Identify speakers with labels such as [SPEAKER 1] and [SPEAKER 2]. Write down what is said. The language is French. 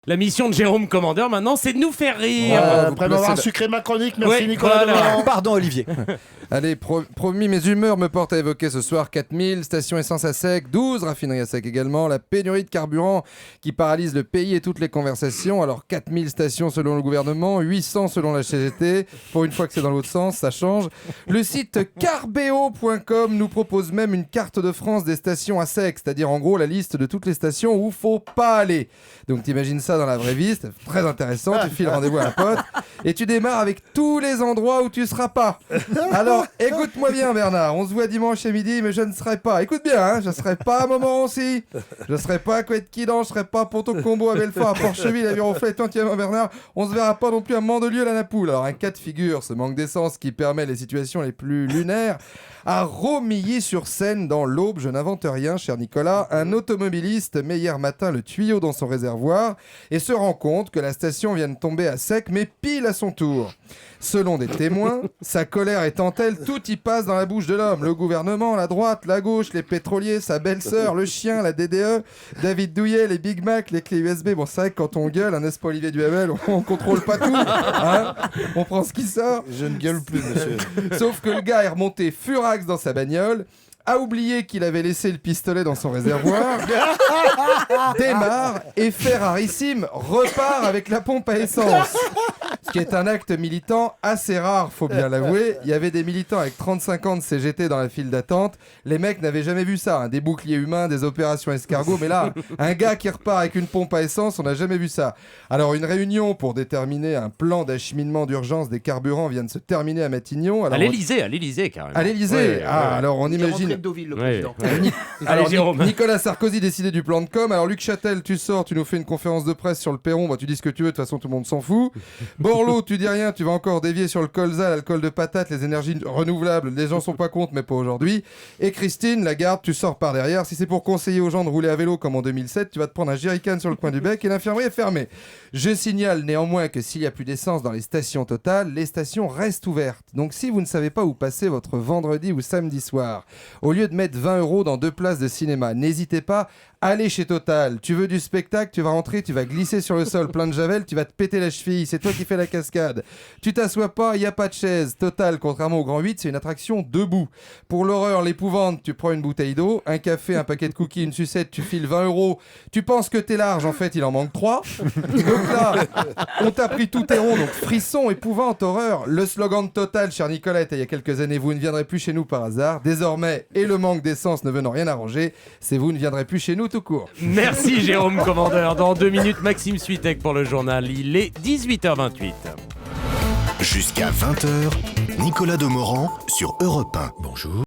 [SPEAKER 1] La mission de Jérôme Commandeur, maintenant, c'est de nous faire rire.
[SPEAKER 2] Après m'avoir sucré ma chronique, merci
[SPEAKER 1] Ouais,
[SPEAKER 2] Nicolas.
[SPEAKER 1] voilà.
[SPEAKER 3] Pardon Olivier.
[SPEAKER 4] Allez, promis, mes humeurs me portent à évoquer ce soir 4000 stations essence à sec, 12 raffineries à sec également, la pénurie de carburant qui paralyse le pays et toutes les conversations. Alors 4000 stations selon le gouvernement, 800 selon la CGT. Pour une fois que c'est dans l'autre sens, ça change. Le site carbeo.com nous propose même une carte de France des stations à sec, c'est-à-dire en gros la liste de toutes les stations où faut pas aller. Donc t'imagines ça dans la vraie vie, c'est très intéressant, tu files rendez-vous à un pote et tu démarres avec tous les endroits où tu seras pas. Alors écoute-moi bien Bernard, on se voit dimanche à midi mais je ne serai pas, écoute bien, hein, je ne serai pas à Montmorency, je ne serai pas à Couette-Quidan, je ne serai pas à Ponto-Combo, à Belfort, à Porcheville, à Viroflay, tant qu'il y a Bernard, on se verra pas non plus à Mandelieu, la Napoule. Alors un cas de figure, ce manque d'essence qui permet les situations les plus lunaires. À Romilly-sur-Seine, dans l'Aube, je n'invente rien, cher Nicolas, un automobiliste met hier matin le tuyau dans son réservoir et se rend compte que la station vient de tomber à sec, mais pile à son tour. Selon des témoins, sa colère étant telle, tout y passe dans la bouche de l'homme. Le gouvernement, la droite, la gauche, les pétroliers, sa belle-sœur, le chien, la DDE, David Douillet, les Big Mac, les clés USB. Bon, c'est vrai que quand on gueule, n'est-ce pas Olivier Duhamel, on contrôle pas tout, hein, on prend ce qui sort.
[SPEAKER 2] Je ne gueule plus, monsieur.
[SPEAKER 4] Sauf que le gars est remonté furax dans sa bagnole, a oublié qu'il avait laissé le pistolet dans son réservoir, démarre et Ferrarissime repart avec la pompe à essence. Ce qui est un acte militant assez rare, faut bien l'avouer. Il y avait des militants avec 35 ans de CGT dans la file d'attente. Les mecs n'avaient jamais vu ça, hein. Des boucliers humains, des opérations escargots. Mais là, un gars qui repart avec une pompe à essence, on n'a jamais vu ça. Alors, une réunion pour déterminer un plan d'acheminement d'urgence des carburants vient de se terminer à Matignon. Alors,
[SPEAKER 1] À l'Élysée, carrément.
[SPEAKER 4] À l'Élysée.
[SPEAKER 1] Ouais,
[SPEAKER 4] Alors on
[SPEAKER 3] Il est rentré
[SPEAKER 4] imagine.
[SPEAKER 3] de Deauville, le
[SPEAKER 1] Ouais.
[SPEAKER 3] président.
[SPEAKER 4] Alors,
[SPEAKER 1] Allez, Jérôme.
[SPEAKER 4] Nicolas Sarkozy décidait du plan de com. Alors Luc Châtel, tu sors, tu nous fais une conférence de presse sur le perron. Bah, tu dis ce que tu veux, de toute façon tout le monde s'en fout. Borloo, tu dis rien, tu vas encore dévier sur le colza, l'alcool de patate, les énergies renouvelables. Les gens sont pas contre, mais pas aujourd'hui. Et Christine Lagarde, tu sors par derrière. Si c'est pour conseiller aux gens de rouler à vélo comme en 2007, tu vas te prendre un jerrycan sur le coin du bec et l'infirmerie est fermée. Je signale néanmoins que s'il y a plus d'essence dans les stations Total, les stations restent ouvertes. Donc si vous ne savez pas où passer votre vendredi ou samedi soir, au lieu de mettre 20 € dans 2 places de cinéma, n'hésitez pas, allez chez Total. Tu veux du spectacle, tu vas rentrer, tu vas glisser sur le sol plein de javel, tu vas te péter la cheville, c'est toi qui fais la cascade. Tu t'assois pas, il n'y a pas de chaise. Total, contrairement au Grand 8, c'est une attraction debout. Pour l'horreur, l'épouvante, tu prends une bouteille d'eau, un café, un paquet de cookies, une sucette, tu files 20 €. Tu penses que t'es large, en fait, il en manque 3. Donc là, on t'a pris tout tes ronds, donc frisson, épouvante, horreur. Le slogan de Total, cher Nicolas, était il y a quelques années, vous ne viendrez plus chez nous par hasard. Désormais, et le manque d'essence ne venant rien arranger, c'est vous ne viendrez plus chez nous tout court.
[SPEAKER 1] Merci Jérôme Commandeur. Dans 2 minutes, Maxime Switek pour le journal. Il est 18h28.
[SPEAKER 5] Jusqu'à 20h, Nicolas Demorand sur Europe 1. Bonjour.